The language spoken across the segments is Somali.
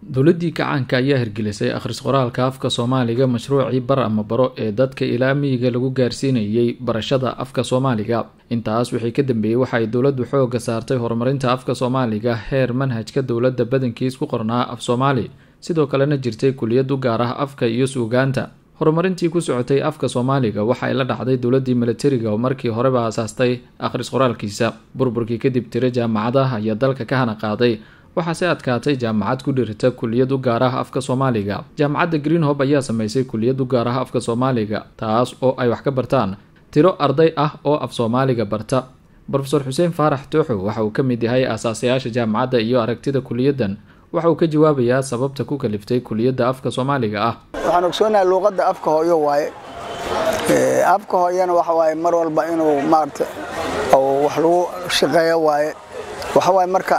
dowladii kacaanka ayaa hirgelisay akhris qoraalka afka Soomaaliga mashruuci bar ama baro ee dadka ilaa miyiga lagu gaarsiinayay barashada afka Soomaaliga. Intaas wixii ka dambeeyay waxa ay dowladdu xoogga saartay horumarinta afka Soomaaliga heer manhajka dowladda badankiis ku qornaa af Soomaali, sidoo kalena jirtay kulliyad u gaar ah afka iyo suugaanta. horumarintii ku socotay afka Soomaaliga waxa ay la dhacday dowladii militariga oo markii hore ba asaastay akhris qoraalkiisa. Burburkii kadib tiro jaamacadaha ayaa dalka ka hana qaaday, waxa si adkaatay jaamacad ku dhirta kulliyad u gaar ah afka Soomaaliga. Jaamacadda Greenhope ayaa sameysay kulliyad u gaar ah afka Soomaaliga, taas oo ay wax ka bartaan tiro arday ah oo af Soomaaliga barta. Professor Xuseen Faarax Tooxo waxa uu ka mid yahay aasaasiyaasha jaamacadda iyo aragtida kulliyadan. waxa uu ka jawaabayaa sababta ku kaliftay kulliyadda afka Soomaaliga ah. waxaan ogsoonahay luqadda afka hooyo waaye afka hooyana waxa waaye mar walba inuu maarta oo wax lagu shaqeeyo waaye waxa waaye marka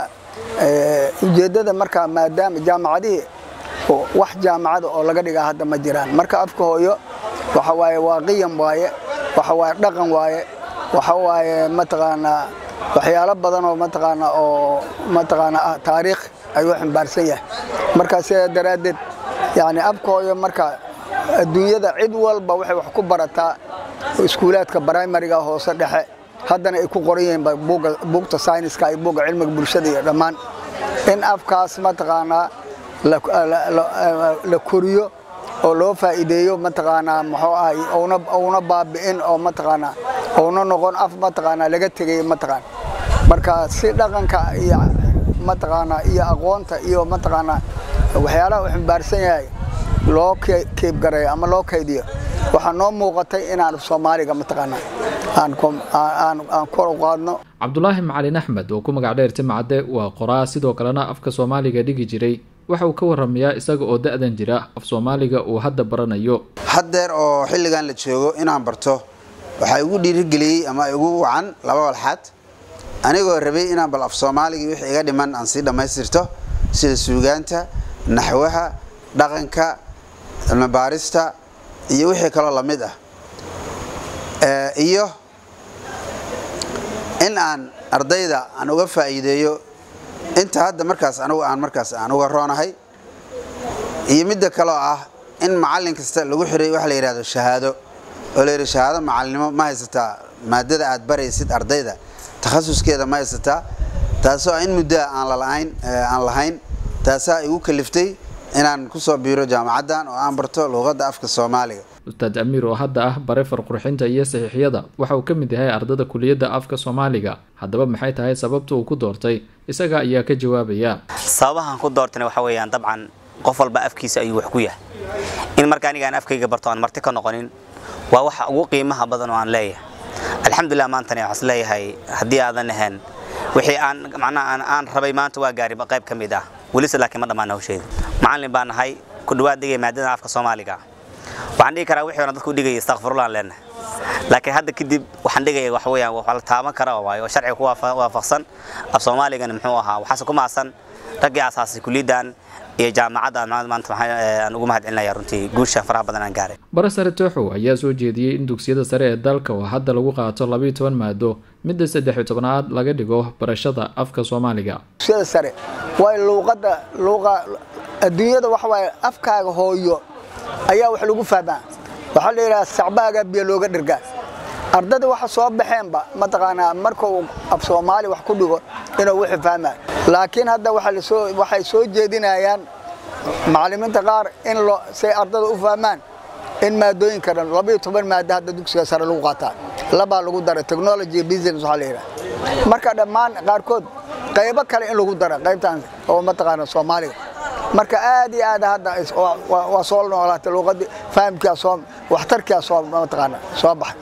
ujeedada marka maadaama jaamacadii wax jaamacad oo laga dhigaa hadda ma jiraan marka afka hooyo waxa waaye waaqiyam waaye waxa waaye dhaqan waaye waxa waaye mataqaana waxyaalo badan oo mataqaana taariikh ayuu xambaarsan yahay marka sida daraadeed yani afkooyo marka adduunyada cid walba waxay wax ku barataa iskuulaadka primary-ga hoose dhexe haddana ay ku qoran yihiin buugta science-ka ay buugga cilmiga bulshada iyo dhammaan in afkaas mataqaana la koriyo oo loo faa'iideeyo mataqaana muxuu ahay oona baabi'in oo mataqaana oona noqon af mataqaana laga tagay mataqaana marka si dhaqanka iyo mataqaana iyo aqoonta iyo mataqaana waxyaalaha uu xambaarsan yahay loo keeb garay ama loo kaydiyo waxa noo muuqatay inaan Soomaaliga mataqaana aan kor u qaadno. Cabdullaahi Macalin Axmed oo ku magac dheer Timcade waa qoraa sidoo kalena afka Soomaaliga dhigi jiray. waxa uu ka warramayaa isaga oo da'dan jira af Soomaaliga uu hadda baranayo. haddeer oo xilligan la joogo inaan barto waxa ugu dhiirigeliyay ama ugu wacan laba walxaad anigoo rabay inaan bal af Soomaaliga wixii iga dhiman aan si dhamaystirto sida suugaanta, naxwaha, dhaqanka, cilmi baarista iyo wixii kale la mid ah iyo in aan ardayda aan uga faa'iideeyo inta hadda markaas aan uga roonahay iyo midda kale ah in macallin kasta lagu xiray wax la yiraahdo shahaado oo la yiraahdo shahaado macallinimo ma haysataa maadada aad baraysid ardayda takhasuskeeda ma haysataa taasoo in muddo aan lahayn taasoo igu kaliftay inaan ku soo biiro jaamacaddan oo aan barto luqadda afka Soomaaliga. Ustaad Amiir oo hadda ah bare farqurxinta iyo saxiixiyada waxa uu ka mid yahay ardayda kulliyadda afka Soomaaliga. haddaba maxay tahay sababta uu ku doortay isaga ayaa ka jawaabaya. sababahan ku doortay waxa weeyaan dabcan qof walba afkiisa ayuu wax ku yahay in marka aniga aan afkayga barto aan marti ka noqonin waa waxa ugu qiimaha badan oo aan leeyahay. alxamdulillah maanta waxaan isleeyahay haddii aadan ahayn wixii aan rabay maanta waa gaari qayb ka mid ah weli laakiin ma dhamaan hawsheeda. macallin baan ahay ku dhawaad dhigay maadada afka Soomaaliga waxaan dhigi karaa wixii dadku dhigay astaghfirullah leena laakiin hadda kadib waxaan dhigay wax weeyaan wax la taaban kara oo sharci ku waafaqsan af Soomaaliga muxuu ahaa waxa ku maasan ragii asaasi kulliyadan iyo jaamacadda maanta aan ugu mahadcelinayaa runtii guusha faraha badan aan gaaray. Professor Tooxo ayaa soo jeediyay in dugsiyada sare ee dalka oo hadda lagu qaato 12 maado midda 13aad laga dhigo barashada afka Soomaaliga. dugsiyada sare waa luqadda adduunyada waxa way afkaaga hooyo ayaa wax lagu fahmaa waxa la yiraahdaa sacbaaga biyo looga dhirgaa ardada waxa soo baxeenba mataqaana markuu af Soomaali wax ku dhigo inuu wax fahmaa laakiin hadda waxay soo jeedinayaan macallimiinta qaar in say ardada u fahmaan in maadooyinka 12 maado hadda dugsiga sare lagu qaataa laba lagu daray technology business waxa la yiraahdaa marka dhammaan qaarkood qaybo kale in lagu daro qaybtan oo mataqaana Soomaaliga marka aad iyo aad hadda waa soo noolaatay luqadii fahamkiisa waxtarkiisa mataqaana soo baxay.